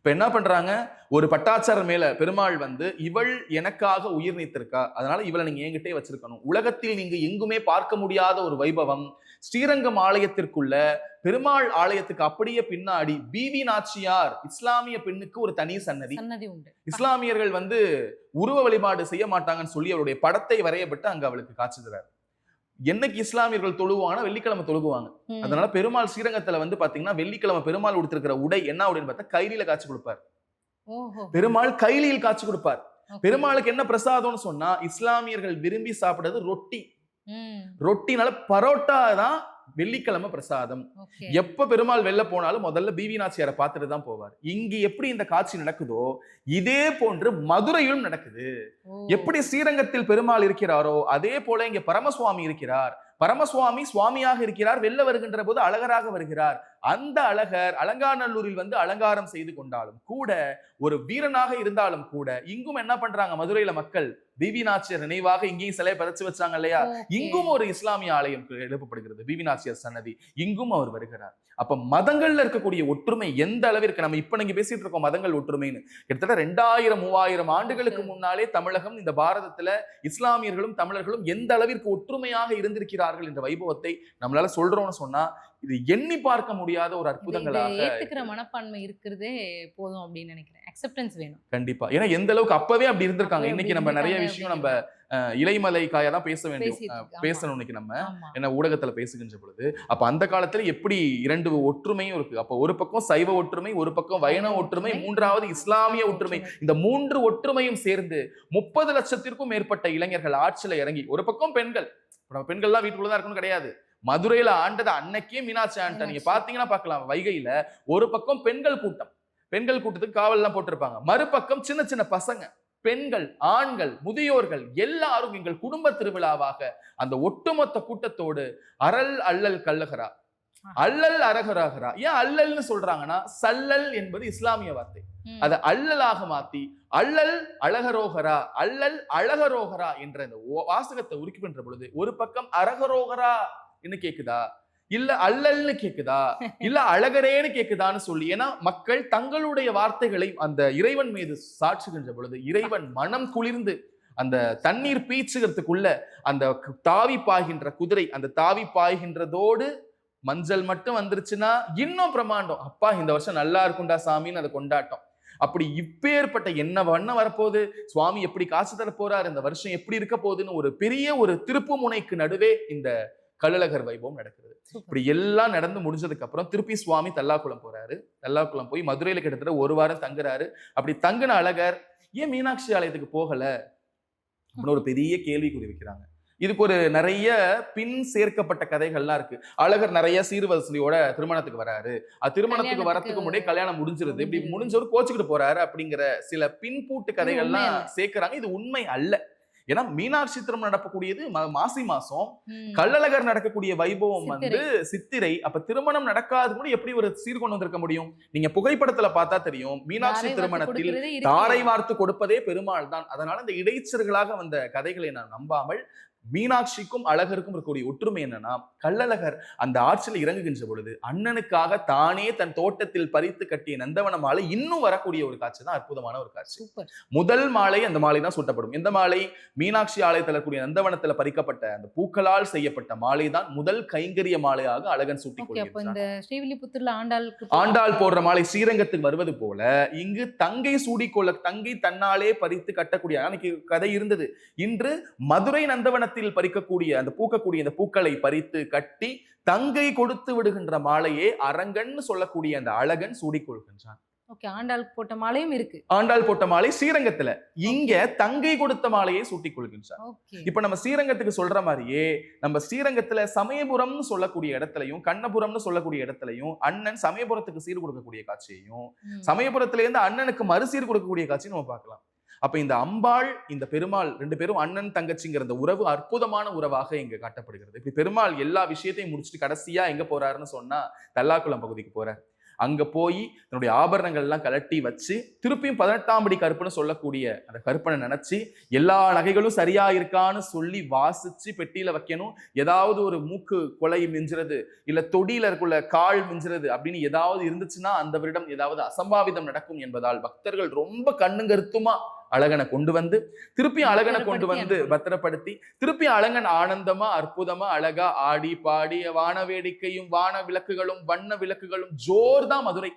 இப்ப என்ன பண்றாங்க, ஒரு பட்டாச்சாரர் மேல பெருமாள் வந்து இவள் எனக்காக உயிர் நீத்திருக்கா, அதனால இவளை நீங்க என்கிட்டே வச்சிருக்கணும். உலகத்தில் நீங்க எங்குமே பார்க்க முடியாத ஒரு வைபவம். ஸ்ரீரங்கம் ஆலயத்திற்குள்ள பெருமாள் ஆலயத்துக்கு அப்படியே பின்னாடி பிவி நாச்சியார் இஸ்லாமிய பெண்ணுக்கு ஒரு தனி சன்னதி உண்டு. இஸ்லாமியர்கள் வந்து உருவ வழிபாடு செய்ய மாட்டாங்கன்னு சொல்லி அவருடைய படத்தை வரையப்பட்டு அங்க அவளுக்கு காட்சி தராரு. என்னைக்கு இஸ்லாமியர்கள் தொழுவாங்கன்னா வெள்ளிக்கிழமை தொழுகுவாங்க. அதனால பெருமாள் ஸ்ரீரங்கத்துல வந்து பாத்தீங்கன்னா வெள்ளிக்கிழமை பெருமாள் உடுத்திருக்கிற உடை என்ன உடைன்னு பார்த்தா கைலியில காட்சி கொடுப்பார். பெருமாள் கைலியில் காட்சி கொடுப்பார். பெருமாளுக்கு என்ன பிரசாதம்னு சொன்னா இஸ்லாமியர்கள் விரும்பி சாப்பிடுறது ரொட்டி. ரொட்டினால பரோட்டா தான் வெள்ளிக்கிழமை பிரசாதம். எப்ப பெருமாள் வெளில போனாலும் முதல்ல பிவி நாச்சியாரை பார்த்துட்டு தான் போவார். இங்க எப்படி இந்த காட்சி நடக்குதோ இதே போன்று மதுரையிலும் நடக்குது. எப்படி ஸ்ரீரங்கத்தில் பெருமாள் இருக்கிறாரோ அதே போல இங்க பரமசுவாமி இருக்கிறார். பரமசுவாமி சுவாமியாக இருக்கிறார். வெளில வருகின்ற போது அழகராக வருகிறார். அந்த அழகர் அலங்காநல்லூரில் வந்து அலங்காரம் செய்து கொண்டாலும் கூட, ஒரு வீரனாக இருந்தாலும் கூட, இங்கும் என்ன பண்றாங்க மதுரையில மக்கள், பிவி நாச்சியார் நினைவாக இங்கேயும் சிலையை பதிச்சு வச்சாங்க இல்லையா, இங்கும் ஒரு இஸ்லாமிய ஆலயம் எழுப்பப்படுகிறது, பிவி நாச்சியார் சன்னதி. இங்கும் அவர் வருகிறார். அப்ப மதங்கள்ல இருக்கக்கூடிய ஒற்றுமை எந்த அளவிற்கு, நம்ம இப்ப நீங்க பேசிட்டு இருக்கோம் மதங்கள் ஒற்றுமைன்னு, கிட்டத்தட்ட 2000-3000 ஆண்டுகளுக்கு முன்னாலே தமிழகம், இந்த பாரதத்துல இஸ்லாமியர்களும் தமிழர்களும் எந்த அளவிற்கு ஒற்றுமையாக இருந்திருக்கிறார்கள் என்ற வைபவத்தை நம்மளால சொல்றோம்னு சொன்னா இது எண்ணி பார்க்க முடியாத ஒரு அற்புதங்களாக ஏத்துக்கிற மனப்பான்மை இருக்கிறதே போதும் அப்படின்னு நினைக்கிறேன். அக்செப்டன்ஸ் வேணும் கண்டிப்பா. ஏன்னா எந்த அளவுக்கு அப்பவே அப்படி இருந்திருக்காங்க. இன்னைக்கு நம்ம நிறைய விஷயம் நம்ம இலைமலை காயா தான் பேச வேண்டிய பேசணும் இன்னைக்கு நம்ம என்ன ஊடகத்துல பேசுகின்ற பொழுது. அப்ப அந்த காலத்துல எப்படி இரண்டு ஒற்றுமையும் இருக்கு. அப்ப ஒரு பக்கம் சைவ ஒற்றுமை, ஒரு பக்கம் வைணவ ஒற்றுமை, மூன்றாவது இஸ்லாமிய ஒற்றுமை. இந்த 3 ஒற்றுமையும் சேர்ந்து 30 லட்சத்திற்கும் மேற்பட்ட இளைஞர்கள் ஆட்சியில இறங்கி, ஒரு பக்கம் பெண்கள், பெண்கள்லாம் வீட்டுக்குள்ளதான் இருக்கணும் கிடையாது, மதுரையில ஆண்டது அன்னைக்கே மீனாட்சி ஆண்டா. நீங்க பாத்தீங்கன்னா பார்க்கலாம் வைகையில ஒரு பக்கம் பெண்கள் கூட்டம், பெண்கள் கூட்டத்துக்கு காவல் எல்லாம் போட்டிருப்பாங்க, மறுபக்கம் சின்ன சின்ன பசங்க, பெண்கள், ஆண்கள், முதியோர்கள் எல்லாரும் எங்கள் குடும்ப திருவிழாவாக அந்த ஒட்டுமொத்த கூட்டத்தோடு அரல் அல்லல் கல்லகரா, அல்லல் அரகராகரா. ஏன் அல்லல்னு சொல்றாங்கன்னா, சல்லல் என்பது இஸ்லாமிய வார்த்தை, அதை அல்லலாக மாத்தி அல்லல் அழகரோகரா, அல்லல் அழகரோகரா என்ற இந்த வாசகத்தை உருக்கின்ற பொழுது ஒரு பக்கம் அரகரோகரா என்ன கேக்குதா, இல்ல அல்லல்னு கேக்குதா, இல்ல அழகரேன்னு கேக்குதான்னு சொல்லி, ஏன்னா மக்கள் தங்களுடைய வார்த்தைகளை அந்த இறைவன் மீது சாட்சுகின்ற பொழுது இறைவன் மனம் குளிர்ந்து அந்த தண்ணீர் பீச்சுகிறதுக்குள்ள அந்த தாவி பாய்கின்ற குதிரை, அந்த தாவி பாய்கின்றதோடு மஞ்சள் மட்டும் வந்துருச்சுன்னா இன்னும் பிரமாண்டம். அப்பா இந்த வருஷம் நல்லா இருக்குண்டா சாமின்னு அதை கொண்டாட்டம். அப்படி இப்பேற்பட்ட என்ன வண்ணம் வரப்போகுது, சுவாமி எப்படி காசு தர போறார், இந்த வருஷம் எப்படி இருக்க போகுதுன்னு ஒரு பெரிய ஒரு திருப்பு முனைக்கு நடுவே இந்த கள்ளழகர் வைபவம் நடக்கிறது. இப்படி எல்லாம் நடந்து முடிஞ்சதுக்கு அப்புறம் திருப்பி சுவாமி தல்லாக்குளம் போறாரு. தல்லாக்குளம் போய் மதுரையில கிட்டத்தட்ட 1 வாரம் தங்குறாரு. அப்படி தங்குன அழகர் ஏன் மீனாட்சி ஆலயத்துக்கு போகல அப்படின்னு ஒரு பெரிய கேள்விக்குறி வைக்கிறாங்க. இதுக்கு ஒரு நிறைய பின் சேர்க்கப்பட்ட கதைகள்லாம் இருக்கு. அழகர் நிறைய சீர்வரிசையோட திருமணத்துக்கு வராரு, திருமணத்துக்கு வரத்துக்கு முன்னாடியே கல்யாணம் முடிஞ்சிருது, இப்படி முடிஞ்சவர் கோச்சுக்கிட்டு போறாரு அப்படிங்கிற சில பின்பூட்டு கதைகள்லாம் சேர்க்கிறாங்க. இது உண்மை அல்ல. ஏன்னா மீனாட்சி திருமணம் நடக்கக்கூடியது மாசி மாசம், கள்ளழகர் நடக்கக்கூடிய வைபவம் வந்து சித்திரை. அப்ப திருமணம் நடக்காது கூட எப்படி ஒரு சீர் கொண்டு வந்திருக்க முடியும்? நீங்க புகைப்படத்துல பார்த்தா தெரியும், மீனாட்சி திருமணத்தில் தாரை வார்த்து கொடுப்பதே பெருமாள் தான். அதனால இந்த இடைச்சர்களாக வந்த கதைகளை நான் நம்பாமல், மீனாட்சிக்கும் அழகருக்கும் இருக்கக்கூடிய ஒற்றுமை என்னன்னா, கள்ளழகர் அந்த ஆட்சியில் இறங்குகின்ற பொழுது அண்ணனுக்காக தானே தன் தோட்டத்தில் பறித்து கட்டிய நந்தவன மாலை இன்னும் வரக்கூடிய ஒரு காட்சி தான் அற்புதமான ஒரு காட்சி. முதல் மாலை அந்த மாலை தான் சூட்டப்படும். எந்த மாலை? மீனாட்சி ஆலயத்தில் கூடிய நந்தவனத்தில் பறிக்கப்பட்ட அந்த பூக்களால் செய்யப்பட்ட மாலை தான் முதல் கைங்கரிய மாலையாக அழகன் சூட்டிக் கொள்கிறார். ஆண்டாள் போடுற மாலை ஸ்ரீரங்கத்துக்கு வருவது போல இங்கு தங்கை சூடிக்கொள்ள, தங்கை தன்னாலே பறித்து கட்டக்கூடிய அன்னைக்கு கதை இருந்தது. இன்று மதுரை நந்தவனத்தில் பறிக்கக்கூடிய அந்த பூக்கக்கூடிய அந்த பூக்களை பறித்து கட்டி தங்கை கொடுத்து விடுகின்ற மாலையே அரங்கன்னு சொல்லக்கூடிய அந்த அழகன் சூடிக்கொள்கின்றான். ஆண்டாள் போட்ட மாலையும் இருக்கு. ஆண்டாள் போட்ட மாலை ஸ்ரீரங்கத்துல, இங்க தங்கை கொடுத்த மாலையை சூட்டிக் கொள்கின்றார். இப்ப நம்ம ஸ்ரீரங்கத்துக்கு சொல்ற மாதிரியே நம்ம ஸ்ரீரங்கத்துல சமயபுரம்னு சொல்லக்கூடிய இடத்துலயும் கண்ணபுரம்னு சொல்லக்கூடிய இடத்துலயும் அண்ணன் சமயபுரத்துக்கு சீர் கொடுக்கக்கூடிய காட்சியையும், சமயபுரத்துல இருந்து அண்ணனுக்கு மறுசீர் கொடுக்கக்கூடிய காட்சியும் நம்ம பார்க்கலாம். அப்ப இந்த அம்பாள் இந்த பெருமாள் 2 பேரும் அண்ணன் தங்கச்சிங்கிற இந்த உறவு அற்புதமான உறவாக இங்க காட்டப்படுகிறது. இப்படி பெருமாள் எல்லா விஷயத்தையும் முடிச்சுட்டு கடைசியா எங்க போறாருன்னு சொன்னா தல்லாக்குளம் பகுதிக்கு போறார். அங்க போய் தன்னுடைய ஆபரணங்கள் எல்லாம் கலட்டி வச்சு திருப்பியும் 18ஆம் படி கருப்புன்னு சொல்லக்கூடிய அந்த கருப்பனை நினைச்சு எல்லா நகைகளும் சரியா இருக்கான்னு சொல்லி வாசிச்சு பெட்டியில வைக்கணும். ஏதாவது ஒரு மூக்கு கொலை மிஞ்சுறது இல்ல தொடியில இருக்குள்ள கால் மிஞ்சுறது அப்படின்னு ஏதாவது இருந்துச்சுன்னா அந்த வருடம் ஏதாவது அசம்பாவிதம் நடக்கும் என்பதால் பக்தர்கள் ரொம்ப கண்ணுங்கருத்துமா அழகனை கொண்டு வந்து திருப்பியும் அழகனை கொண்டு வந்து பத்திரப்படுத்தி திருப்பி அழகன் ஆனந்தமா அற்புதமா அழகா ஆடி பாடி வான வேடிக்கையும் வான விளக்குகளும் வண்ண விளக்குகளும் ஜோர்தான் மதுரை.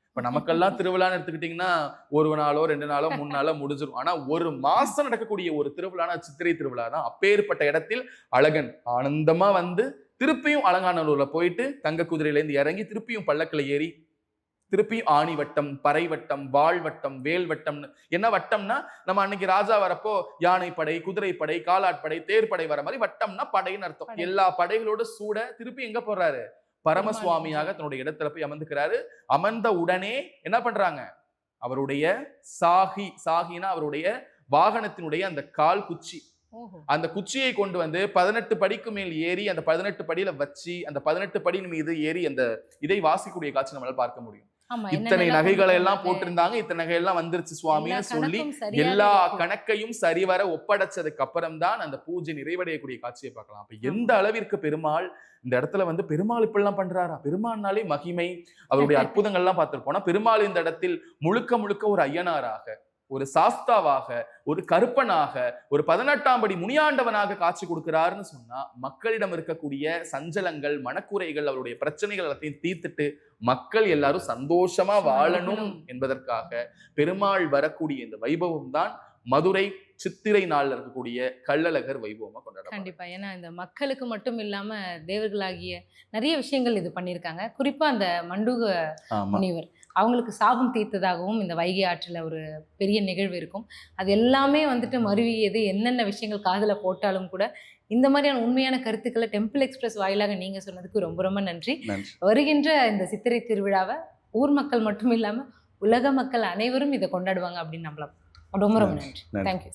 இப்ப நமக்கெல்லாம் திருவிழான்னு எடுத்துக்கிட்டீங்கன்னா ஒரு நாளோ 2 நாளோ 3 நாளோ முடிஞ்சிடும். ஆனா ஒரு மாசம் நடக்கக்கூடிய ஒரு திருவிழானா சித்திரை திருவிழா தான். அப்பேற்பட்ட இடத்தில் அழகன் ஆனந்தமா வந்து திருப்பியும் அலங்காநல்லூர்ல போயிட்டு தங்க குதிரையில இருந்து இறங்கி திருப்பியும் பல்லக்கில் ஏறி திருப்பியும் ஆணி வட்டம், பறை வட்டம், வாள் வட்டம், வேல் வட்டம்னு. என்ன வட்டம்னா நம்ம அன்னைக்கு ராஜா வரப்போ யானை படை, குதிரை படை, காலாட்படை, தேர்ப்படை வர மாதிரி வட்டம்னா படைன்னு அர்த்தம். எல்லா படைகளோட சூட திருப்பி எங்க போறாரு? பரமசுவாமியாக தன்னுடைய இடத்துல போய் அமர்ந்துக்கிறாரு. அமர்ந்த உடனே என்ன பண்றாங்க? அவருடைய சாகினா அவருடைய வாகனத்தினுடைய அந்த கால் குச்சி, அந்த குச்சியை கொண்டு வந்து 18 படிக்கு மேல் ஏறி அந்த 18 படியில வச்சு அந்த 18 படியின் மீது ஏறி அந்த இதை வாசிக்கூடிய காட்சி நம்மளால பார்க்க முடியும். இத்தனை நகைகளை எல்லாம் போட்டிருந்தாங்க, இத்தனை நகை எல்லாம் வந்துருச்சு சுவாமின்னு சொல்லி எல்லா கணக்கையும் சரிவர ஒப்படைச்சதுக்கு அப்புறம் தான் அந்த பூஜை நிறைவடையக்கூடிய காட்சியை பார்க்கலாம். அப்ப எந்த அளவிற்கு பெருமாள் இந்த இடத்துல வந்து பெருமாள் இப்படி எல்லாம் பண்றாரா? பெருமாள்னாலே மகிமை, அவருடைய அற்புதங்கள் எல்லாம் பார்த்திருப்போம். பெருமாள் இந்த இடத்தில் முழுக்க முழுக்க ஒரு ஐயனாராக, ஒரு சாஸ்தாவாக, ஒரு கருப்பனாக, ஒரு 18ஆம் படி முனியாண்டவனாக காட்சி கொடுக்கிறாருன்னு சொன்னா மக்களிடம் இருக்கக்கூடிய சஞ்சலங்கள், மனக்குறைகள், அவருடைய பிரச்சனைகள் எல்லாத்தையும் தீர்த்துட்டு மக்கள் எல்லாரும் சந்தோஷமா வாழணும் என்பதற்காக பெருமாள் வரக்கூடிய இந்த வைபவம் தான் மதுரை சித்திரை நாள்ல இருக்கக்கூடிய கள்ளழகர் வைபவமா கொண்டாடுறாங்க. கண்டிப்பா. ஏன்னா இந்த மக்களுக்கு மட்டும் இல்லாம தேவர்களாகிய நிறைய விஷயங்கள் இது பண்ணியிருக்காங்க. குறிப்பா அந்த மண்டூக முனிவர் அவங்களுக்கு சாபம் தீர்த்ததாகவும் இந்த வைகை ஆற்றில் ஒரு பெரிய நிகழ்வு இருக்கும். அது எல்லாமே வந்துட்டு மருவியது. என்னென்ன விஷயங்கள் காதுல போட்டாலும் கூட இந்த மாதிரியான உண்மையான கருத்துக்களை டெம்பிள் எக்ஸ்பிரஸ் வாயிலாக நீங்க சொன்னதுக்கு ரொம்ப ரொம்ப நன்றி. வருகின்ற இந்த சித்திரை திருவிழாவை ஊர் மக்கள் மட்டும் இல்லாம உலக மக்கள் அனைவரும் இதை கொண்டாடுவாங்க அப்படின்னு நம்பலாம். ரொம்ப ரொம்ப நன்றி. தேங்க்யூ.